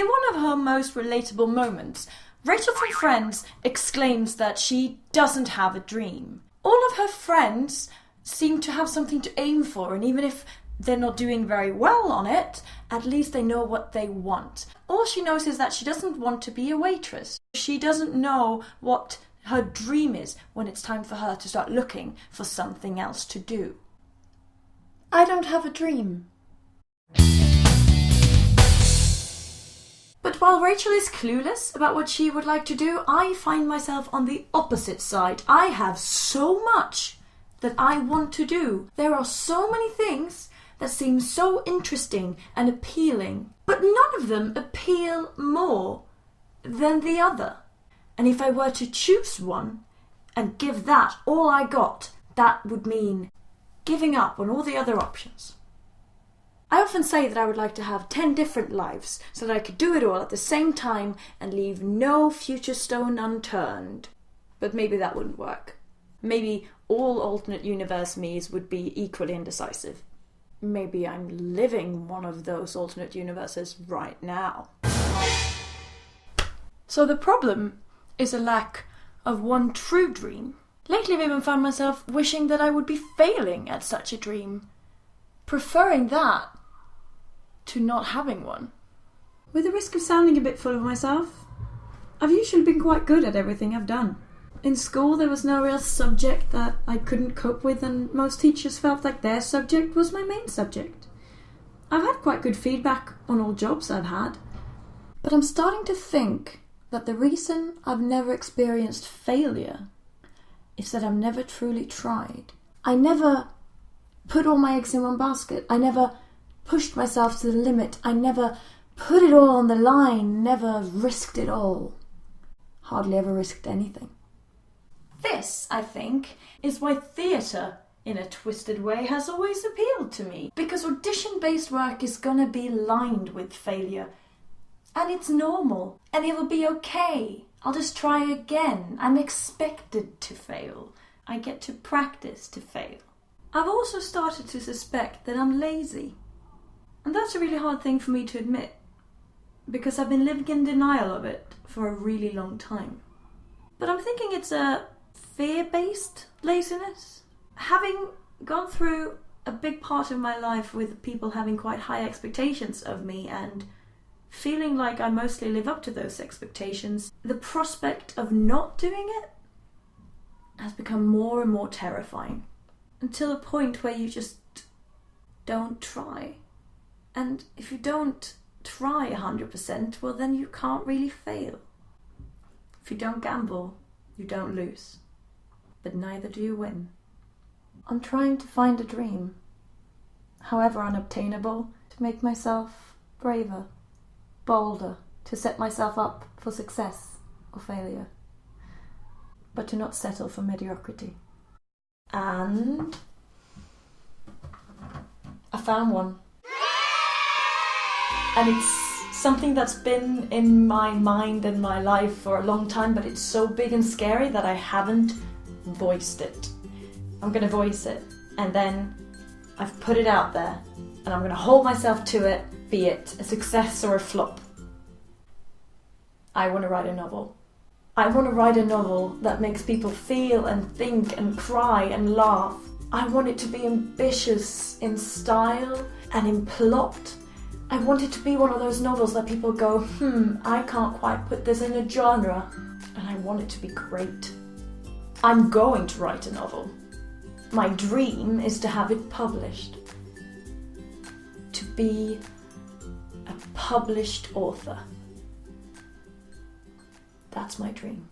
In one of her most relatable moments, Rachel from Friends exclaims that she doesn't have a dream. All of her friends seem to have something to aim for, and even if they're not doing very well on it, at least they know what they want. All she knows is that she doesn't want to be a waitress. She doesn't know what her dream is when it's time for her to start looking for something else to do. I don't have a dream. But while Rachel is clueless about what she would like to do, I find myself on the opposite side. I have so much that I want to do. There are so many things that seem so interesting and appealing, but none of them appeal more than the other. And if I were to choose one and give that all I got, that would mean giving up on all the other options. I often say that I would like to have 10 different lives so that I could do it all at the same time and leave no future stone unturned. But maybe that wouldn't work. Maybe all alternate universe me's would be equally indecisive. Maybe I'm living one of those alternate universes right now. So the problem is a lack of one true dream. Lately I've even found myself wishing that I would be failing at such a dream. Preferring that to not having one. With the risk of sounding a bit full of myself, I've usually been quite good at everything I've done. In school there was no real subject that I couldn't cope with, and most teachers felt like their subject was my main subject. I've had quite good feedback on all jobs I've had, but I'm starting to think that the reason I've never experienced failure is that I've never truly tried. I never put all my eggs in one basket. I never pushed myself to the limit. I never put it all on the line, never risked it all. Hardly ever risked anything. This, I think, is why theatre, in a twisted way, has always appealed to me. Because audition-based work is gonna be lined with failure. And it's normal. And it'll be okay. I'll just try again. I'm expected to fail. I get to practice to fail. I've also started to suspect that I'm lazy. And that's a really hard thing for me to admit, because I've been living in denial of it for a really long time. But I'm thinking it's a fear-based laziness. Having gone through a big part of my life with people having quite high expectations of me and feeling like I mostly live up to those expectations, the prospect of not doing it has become more and more terrifying. Until a point where you just don't try. And if you don't try 100%, well then you can't really fail. If you don't gamble, you don't lose. But neither do you win. I'm trying to find a dream, however unobtainable, to make myself braver, bolder, to set myself up for success or failure, but to not settle for mediocrity. And I found one. And it's something that's been in my mind and my life for a long time, but it's so big and scary that I haven't voiced it. I'm gonna voice it, and then I've put it out there, and I'm gonna hold myself to it, be it a success or a flop. I want to write a novel. I want to write a novel that makes people feel and think and cry and laugh. I want it to be ambitious in style and in plot. I want it to be one of those novels that people go, I can't quite put this in a genre. And I want it to be great. I'm going to write a novel. My dream is to have it published. To be a published author. That's my dream.